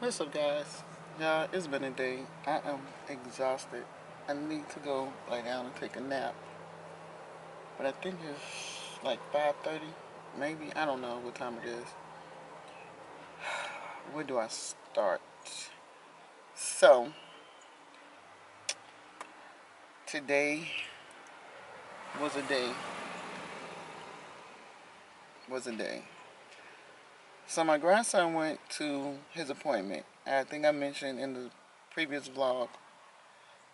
What's up, guys? Yeah, it's been a day. I am exhausted. I need to go lay down and take a nap. But I think it's like 5:30, maybe. I don't know what time it is. Where do I start? So, today was a day. Was a day. So my grandson went to his appointment. I think I mentioned in the previous vlog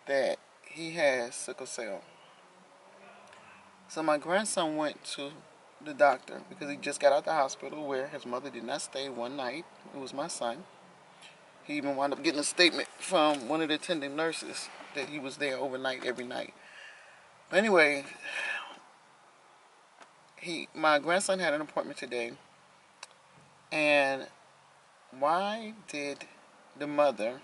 that he has sickle cell. So my grandson went to the doctor because he just got out the hospital where his mother did not stay one night. It was my son. He even wound up getting a statement from one of the attending nurses that he was there overnight every night. But anyway, my grandson had an appointment today. And why did the mother,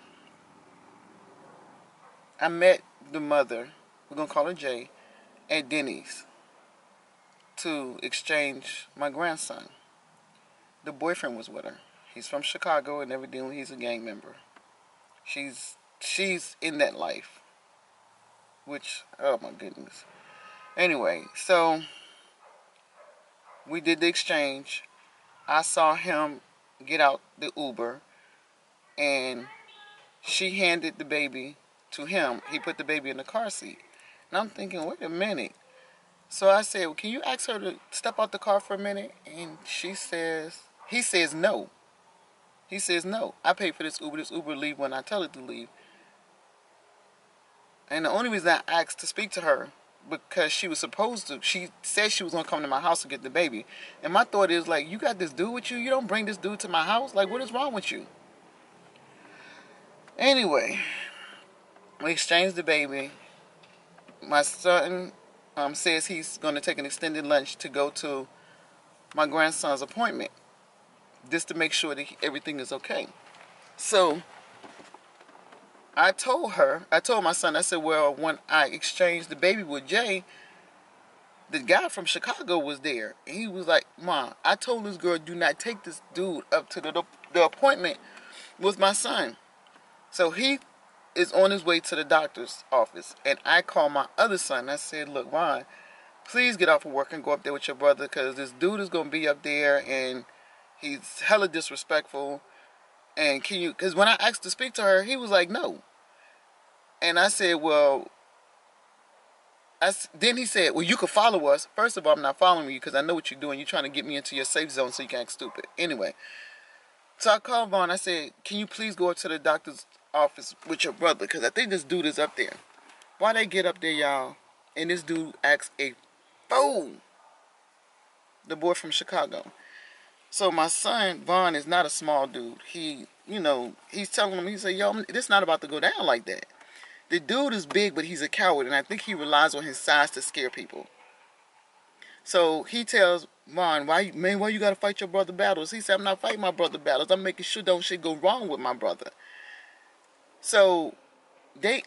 I met the mother, we're going to call her Jay, at Denny's to exchange my grandson. The boyfriend was with her. He's from Chicago and evidently he's a gang member. She's in that life. Which, oh my goodness. Anyway, so we did the exchange. I saw him get out the Uber and she handed the baby to him. He put the baby in the car seat. And I'm thinking, wait a minute. So I said, well, can you ask her to step out the car for a minute? And he says no. He says no. I paid for this Uber. This Uber leave when I tell it to leave. And the only reason I asked to speak to her, because she was supposed to, she said she was going to come to my house to get the baby. And my thought is, like, you got this dude with you? You don't bring this dude to my house? Like, what is wrong with you? Anyway, we exchanged the baby. My son says he's going to take an extended lunch to go to my grandson's appointment, just to make sure that everything is okay. So I told my son, I said, well, when I exchanged the baby with Jay, the guy from Chicago was there. And he was like, Mom, I told this girl, do not take this dude up to the appointment with my son. So he is on his way to the doctor's office. And I called my other son. I said, look, Ron, please get off of work and go up there with your brother, because this dude is going to be up there and he's hella disrespectful. And can you, because when I asked to speak to her, he was like, no. And I said, well, then he said, well, you could follow us. First of all, I'm not following you because I know what you're doing. You're trying to get me into your safe zone so you can act stupid. Anyway, so I called Vaughn. I said, can you please go up to the doctor's office with your brother? Because I think this dude is up there. Why they get up there, y'all, and this dude acts a fool. The boy from Chicago. So my son, Vaughn, is not a small dude. He's telling him, he said, yo, this not about to go down like that. The dude is big, but he's a coward, and I think he relies on his size to scare people. So he tells Vaughn, why you gotta fight your brother battles? He said, I'm not fighting my brother battles. I'm making sure don't shit go wrong with my brother. So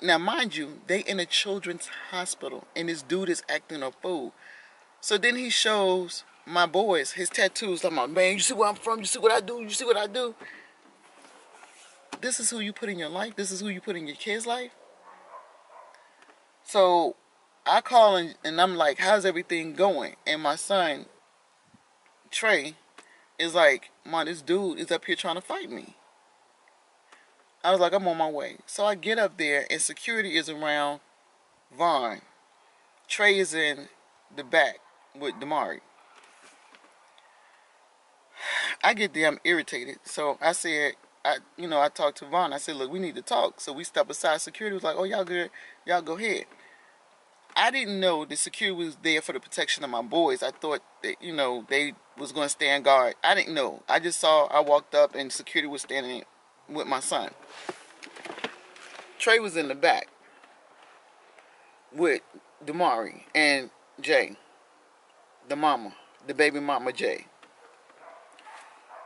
now mind you, they in a children's hospital, and this dude is acting a fool. So then he shows my boys his tattoos. I'm like, man, you see where I'm from? You see what I do? You see what I do? This is who you put in your life? This is who you put in your kid's life? So I call and I'm like, how's everything going? And my son, Trey, is like, Mom, this dude is up here trying to fight me. I was like, I'm on my way. So I get up there and security is around Vaughn. Trey is in the back with Damari. I get there, I'm irritated. So I said, I talked to Vaughn. I said, look, we need to talk. So we step aside. Security was like, oh, y'all good. Y'all go ahead. I didn't know the security was there for the protection of my boys. I thought that, they was going to stand guard. I didn't know. I just saw, I walked up and security was standing with my son. Trey was in the back with Damari and Jay, the baby mama Jay.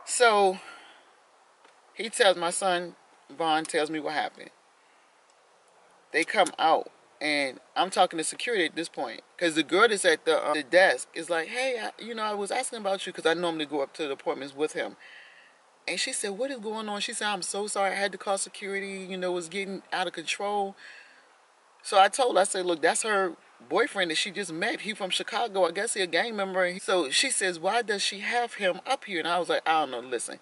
So he tells my son, Vaughn tells me what happened. They come out, and I'm talking to security at this point, because the girl that's at the desk is like, hey, I was asking about you, because I normally go up to the appointments with him. And she said, what is going on? She said, I'm so sorry. I had to call security. You know, it was getting out of control. So I told her, I said, look, that's her boyfriend that she just met. He from Chicago. I guess he a gang member. So she says, why does she have him up here? And I was like, I don't know. Listen,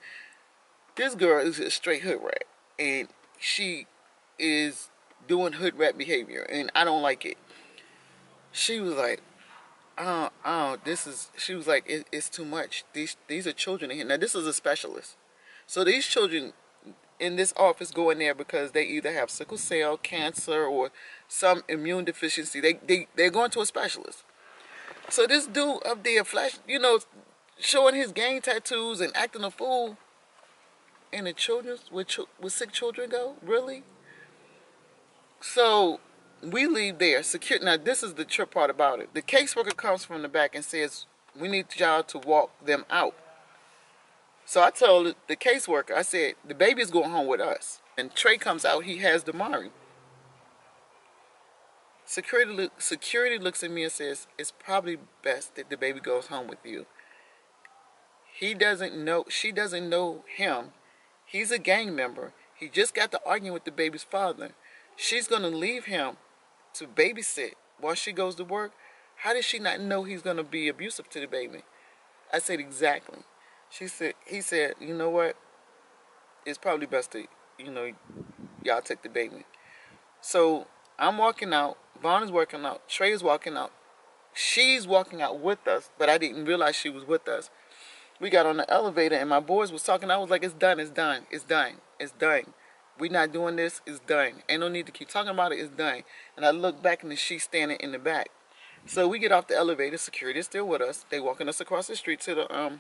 this girl is a straight hood rat. And she is doing hood rat behavior. And I don't like it. She was like, she was like, it's too much. These are children in here. Now, this is a specialist. So these children in this office go in there because they either have sickle cell, cancer, or some immune deficiency. They're going to a specialist. So this dude up there, showing his gang tattoos and acting a fool, and the children with sick children go, really? So we leave there. Now, this is the trip part about it. The caseworker comes from the back and says, we need y'all to walk them out. So I told the caseworker, I said, the baby's going home with us. And Trey comes out, he has Damari. Security looks at me and says, it's probably best that the baby goes home with you. She doesn't know him. He's a gang member. He just got to arguing with the baby's father. She's going to leave him to babysit while she goes to work. How does she not know he's going to be abusive to the baby? I said, exactly. He said, you know what? It's probably best to, y'all take the baby. So I'm walking out. Vaughn is walking out. Trey is walking out. She's walking out with us, but I didn't realize she was with us. We got on the elevator and my boys was talking. I was like, it's done, it's done, it's done, it's done. We not doing this, it's done. Ain't no need to keep talking about it, it's done. And I look back and she's standing in the back. So we get off the elevator, security is still with us. They walking us across the street to the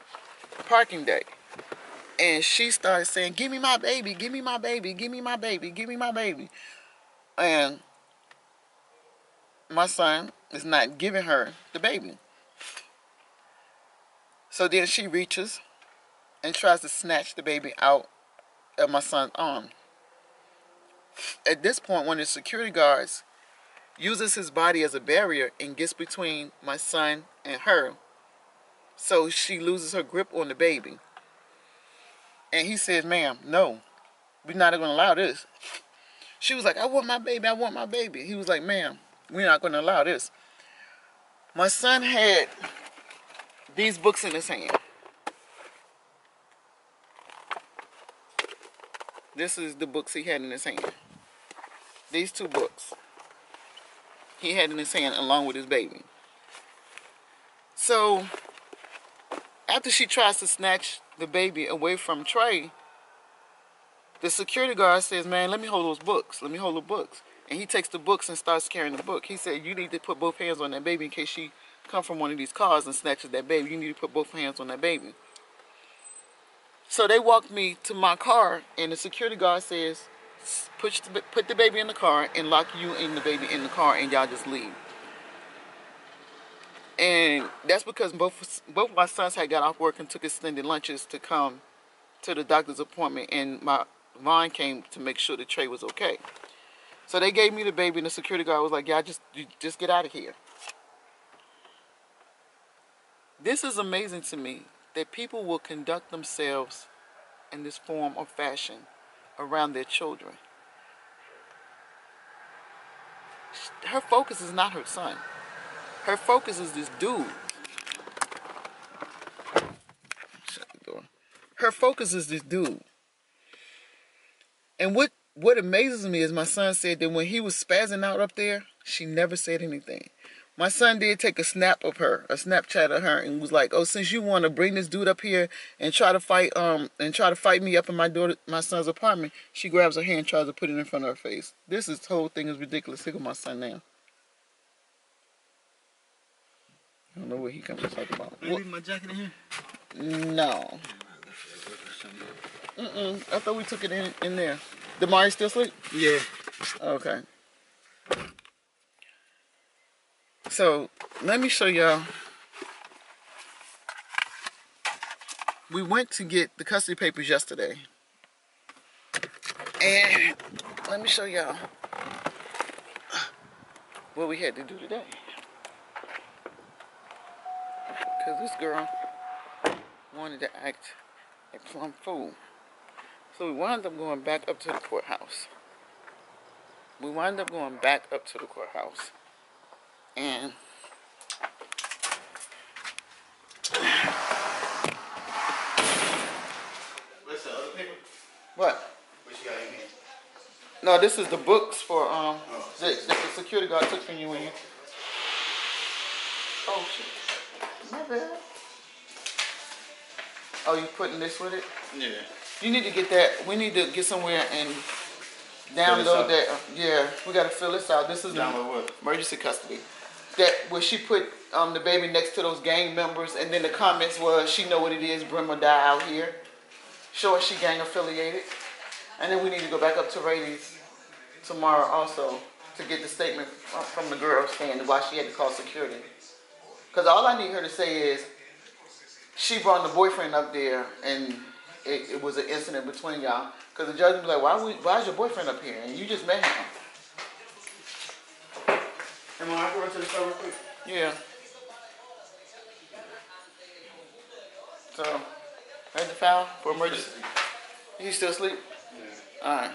parking deck. And she started saying, give me my baby, give me my baby, give me my baby, give me my baby. And my son is not giving her the baby. So then she reaches and tries to snatch the baby out of my son's arm. At this point, one of the security guards uses his body as a barrier and gets between my son and her. So she loses her grip on the baby. And he says, ma'am, no, we're not going to allow this. She was like, I want my baby, I want my baby. He was like, ma'am, we're not going to allow this. My son had these books in his hand. This is the books he had in his hand. These two books he had in his hand along with his baby. So after she tries to snatch the baby away from Trey, the security guard says, man, let me hold those books. Let me hold the books. And he takes the books and starts carrying the book. He said, you need to put both hands on that baby in case she comes from one of these cars and snatches that baby. You need to put both hands on that baby. So they walked me to my car, and the security guard says, put the baby in the car and lock you and the baby in the car, and y'all just leave. And that's because both my sons had got off work and took extended lunches to come to the doctor's appointment, and my Vaughn came to make sure the Trey was okay. So they gave me the baby, and the security guard was like, yeah, just get out of here. This is amazing to me, that people will conduct themselves in this form or fashion around their children. Her focus is not her son. Her focus is this dude. Shut the door. Her focus is this dude. And what amazes me is my son said that when he was spazzing out up there, she never said anything. My son did take a Snapchat of her, and was like, "Oh, since you want to bring this dude up here and try to fight me up in my son's apartment," she grabs her hand and tries to put it in front of her face. This whole thing is ridiculous. Look at my son now. I don't know what he comes to talk about. Can I leave my jacket in here? No. I thought we took it in there. Damari still asleep? Yeah. Okay. So, let me show y'all. We went to get the custody papers yesterday. And let me show y'all what we had to do today. Because this girl wanted to act a plumb fool. So we wound up going back up to the courthouse. And What's the other paper? what? What you got in here? No, this is the books for that the security guard took from you when you. Oh shit, my bad. Oh, you putting this with it? Yeah. You need to get that. We need to get somewhere and Fill this download out. that. Yeah, we gotta fill this out. This is Download what? emergency custody. That where she put the baby next to those gang members, and then the comments was she know what it is. Brim or die out here. Show us she gang affiliated, and then we need to go back up to Rady's tomorrow also to get the statement from the girl saying why she had to call security. Because all I need her to say is she brought the boyfriend up there and it was an incident between y'all. Because the judge would be like, why is your boyfriend up here? And you just met him. Am I going to the store real quick? Yeah. So, here's the file for emergency. You still asleep? Yeah. Alright.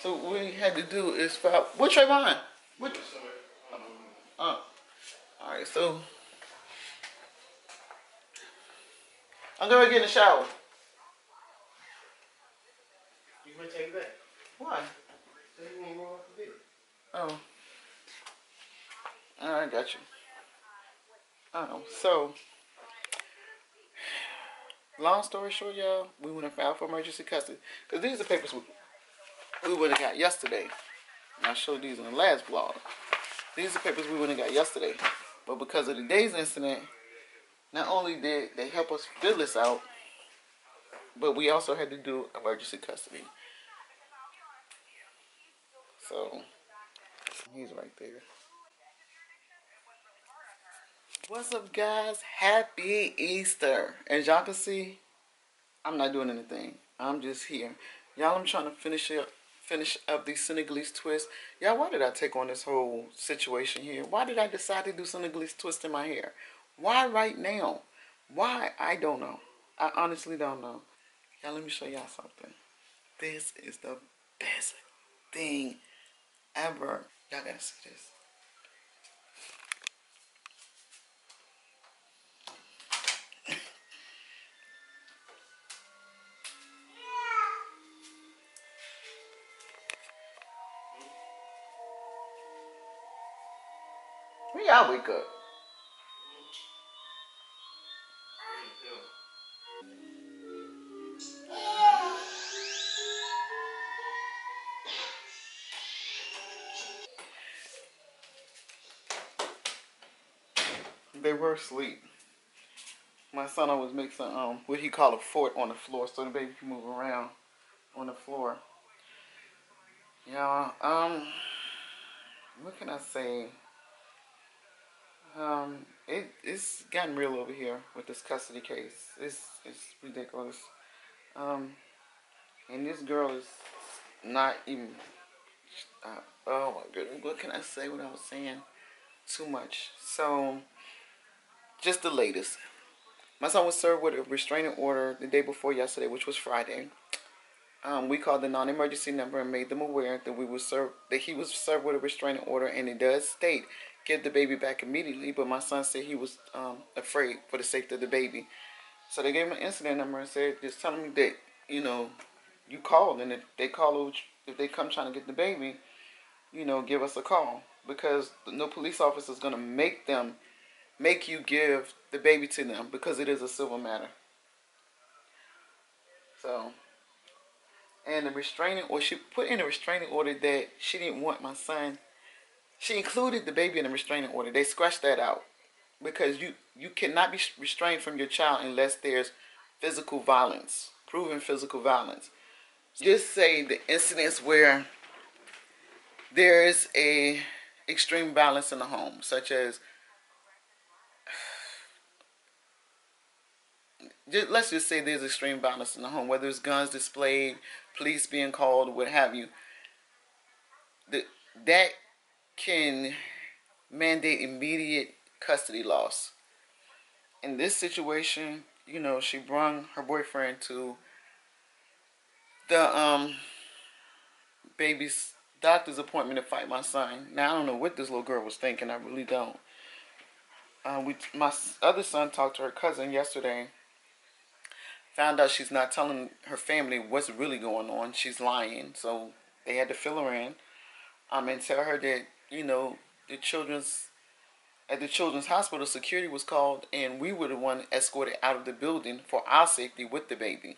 So what we had to do is file. What Trayvon? What? Alright, so I'm going to get in the shower. You want to take it back? Why? So you want to roll off the bed? Oh. Alright, got you. So long story short, y'all, we went and filed for emergency custody. Because these are papers we would have got yesterday. And I showed these in the last vlog. These are papers we would have got yesterday. But because of today's incident, not only did they help us fill this out, but we also had to do emergency custody. So, he's right there. What's up, guys? Happy Easter. As y'all can see, I'm not doing anything. I'm just here. Y'all, I'm trying to finish up these Senegalese twists. Y'all, why did I take on this whole situation here? Why did I decide to do Senegalese twist in my hair? Why right now? Why? I don't know. I honestly don't know. Y'all, let me show y'all something. This is the best thing ever. Y'all gotta see this. When y'all wake up? They were asleep. My son always makes a what he call a fort on the floor so the baby can move around on the floor. Yeah, what can I say? It's gotten real over here with this custody case. It's ridiculous. And this girl is not even. Oh my goodness, what can I say? What I was saying, too much. So, just the latest. My son was served with a restraining order the day before yesterday, which was Friday. We called the non-emergency number and made them aware that he was served with a restraining order, and it does state give the baby back immediately. But my son said he was afraid for the safety of the baby, so they gave him an incident number and said just tell him that you called, and if they come trying to get the baby, give us a call, because no police officer is gonna make you give the baby to them because it is a civil matter. So. And the restraining order, she put in a restraining order that she didn't want my son. She included the baby in the restraining order. They scratched that out because you cannot be restrained from your child unless there's physical violence, proven physical violence. Just say the incidents where there is a extreme violence in the home, such as let's just say there's extreme violence in the home, whether it's guns displayed, police being called, or what have you. That can mandate immediate custody loss. In this situation, she brung her boyfriend to the baby's doctor's appointment to fight my son. Now I don't know what this little girl was thinking. I really don't. My other son talked to her cousin yesterday. Found out she's not telling her family what's really going on. She's lying, so they had to fill her in. And tell her that the children's hospital security was called, and we were the one escorted out of the building for our safety with the baby.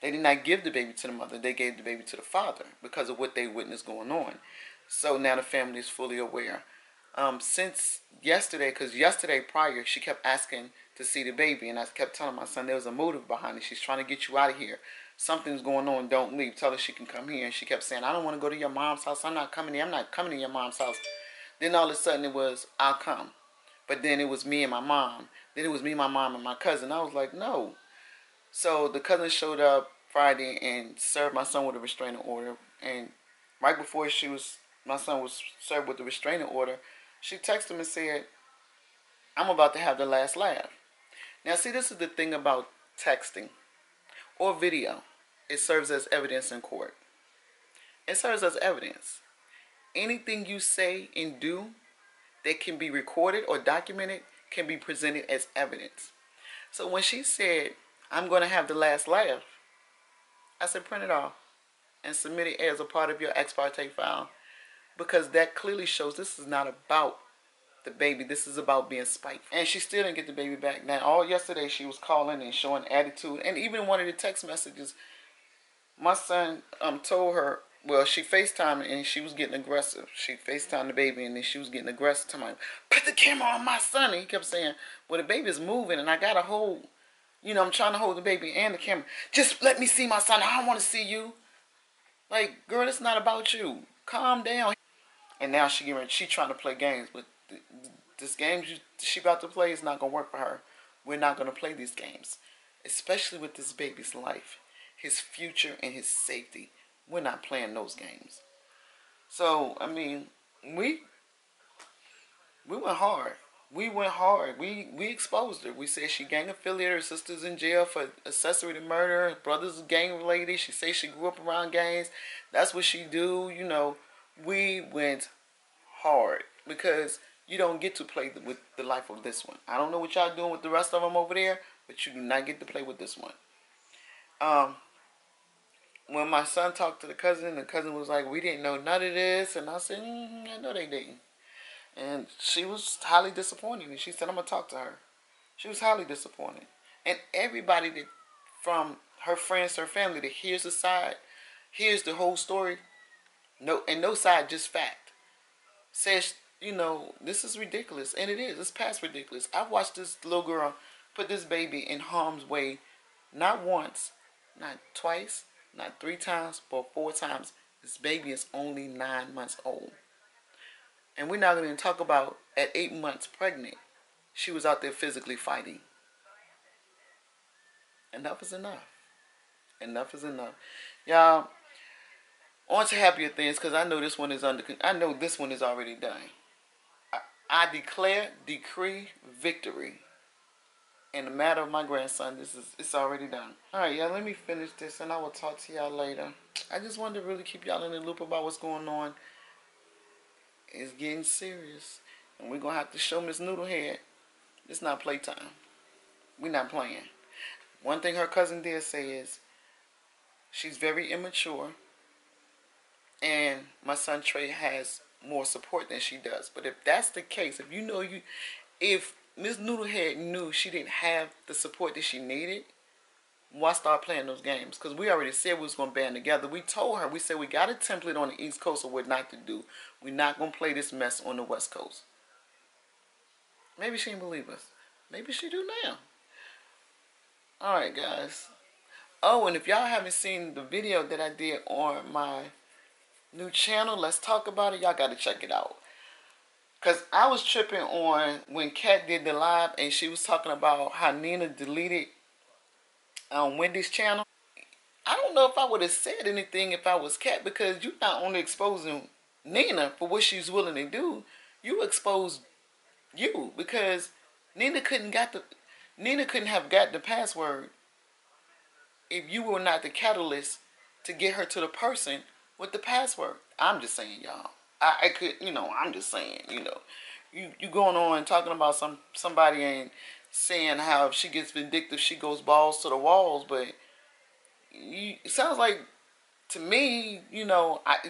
They did not give the baby to the mother. They gave the baby to the father because of what they witnessed going on. So now the family is fully aware. Since yesterday, because yesterday prior, she kept asking to see the baby. And I kept telling my son there was a motive behind it. She's trying to get you out of here. Something's going on. Don't leave. Tell her she can come here. And she kept saying, I don't want to go to your mom's house. I'm not coming here. I'm not coming to your mom's house. Then all of a sudden it was, I'll come. But then it was me and my mom. Then it was me, my mom, and my cousin. I was like, no. So the cousin showed up Friday and served my son with a restraining order. And right before my son was served with the restraining order, she texted him and said, I'm about to have the last laugh. Now, see, this is the thing about texting or video. It serves as evidence in court. It serves as evidence. Anything you say and do that can be recorded or documented can be presented as evidence. So when she said, I'm going to have the last laugh, I said, print it off and submit it as a part of your ex parte file. Because that clearly shows this is not about the baby. This is about being spiteful. And she still didn't get the baby back. Now, all yesterday she was calling and showing attitude. And even one of the text messages, my son told her, well, she FaceTimed and she was getting aggressive. She FaceTimed the baby and then she was getting aggressive to my, put the camera on my son. And he kept saying, well, the baby's moving and I got to hold, I'm trying to hold the baby and the camera. Just let me see my son. I don't want to see you. Like, girl, it's not about you. Calm down. And now she trying to play games, but this game she about to play is not going to work for her. We're not going to play these games, especially with this baby's life, his future, and his safety. We're not playing those games. So, I mean, we went hard. We went hard. We exposed her. We said she gang affiliated. Her sister's in jail for accessory to murder. Her brother's gang related. She says she grew up around gangs. That's what she do. We went hard because you don't get to play with the life of this one. I don't know what y'all doing with the rest of them over there, but you do not get to play with this one. When my son talked to the cousin was like, we didn't know none of this. And I said, I know they didn't. And she was highly disappointed. And she said, I'm going to talk to her. She was highly disappointed. And everybody that, from her friends, her family, that hears the side, hears the whole story, no side, just fact, says, this is ridiculous. And it is. It's past ridiculous. I've watched this little girl put this baby in harm's way not once, not twice, not 3 times, but 4 times. This baby is only 9 months old. And we're not going to talk about at 8 months pregnant, she was out there physically fighting. Enough is enough. Enough is enough. Y'all, on to happier things, because I know this one is already done. I decree victory. In the matter of my grandson, it's already done. Alright, y'all, let me finish this and I will talk to y'all later. I just wanted to really keep y'all in the loop about what's going on. It's getting serious. And we're going to have to show Miss Noodlehead it's not playtime. We're not playing. One thing her cousin did say is she's very immature. And my son Trey has more support than she does. But if that's the case, if Miss Noodlehead knew she didn't have the support that she needed, why start playing those games? Because we already said we was going to band together. We told her, we said we got a template on the East Coast of what not to do. We're not going to play this mess on the West Coast. Maybe she didn't believe us. Maybe she do now. Alright, guys. Oh, and if y'all haven't seen the video that I did on my new channel, let's talk about it. Y'all got to check it out. Because I was tripping on when Kat did the live and she was talking about how Nina deleted Wendy's channel. I don't know if I would have said anything if I was Kat, because you're not only exposing Nina for what she's willing to do, you exposed you, because Nina couldn't have got the password if you were not the catalyst to get her to the person with the password. I'm just saying, y'all. I could, I'm just saying, you going on talking about somebody and saying how if she gets vindictive, she goes balls to the walls, but it sounds like to me,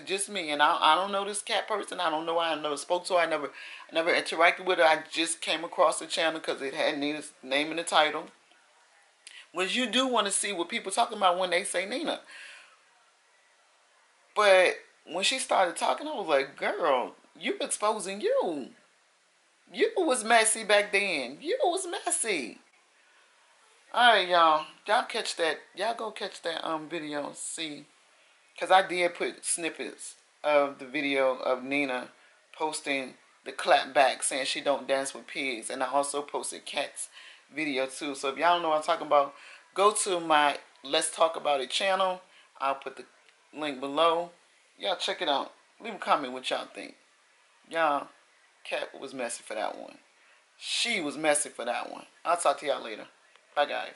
just me, and I don't know this cat person. I don't know why I never spoke to her. I never interacted with her. I just came across the channel because it had Nina's name in the title. Was you do want to see what people talking about when they say Nina. But when she started talking, I was like, girl, you exposing you. You was messy back then. You was messy. Alright, y'all. Y'all catch that. Y'all go catch that video and see. Because I did put snippets of the video of Nina posting the clap back saying she don't dance with pigs. And I also posted Cat's video too. So if y'all don't know what I'm talking about, go to my Let's Talk About It channel. I'll put the link below. Y'all check it out. Leave a comment what y'all think. Y'all, Cat was messy for that one. She was messy for that one. I'll talk to y'all later. Bye, guys.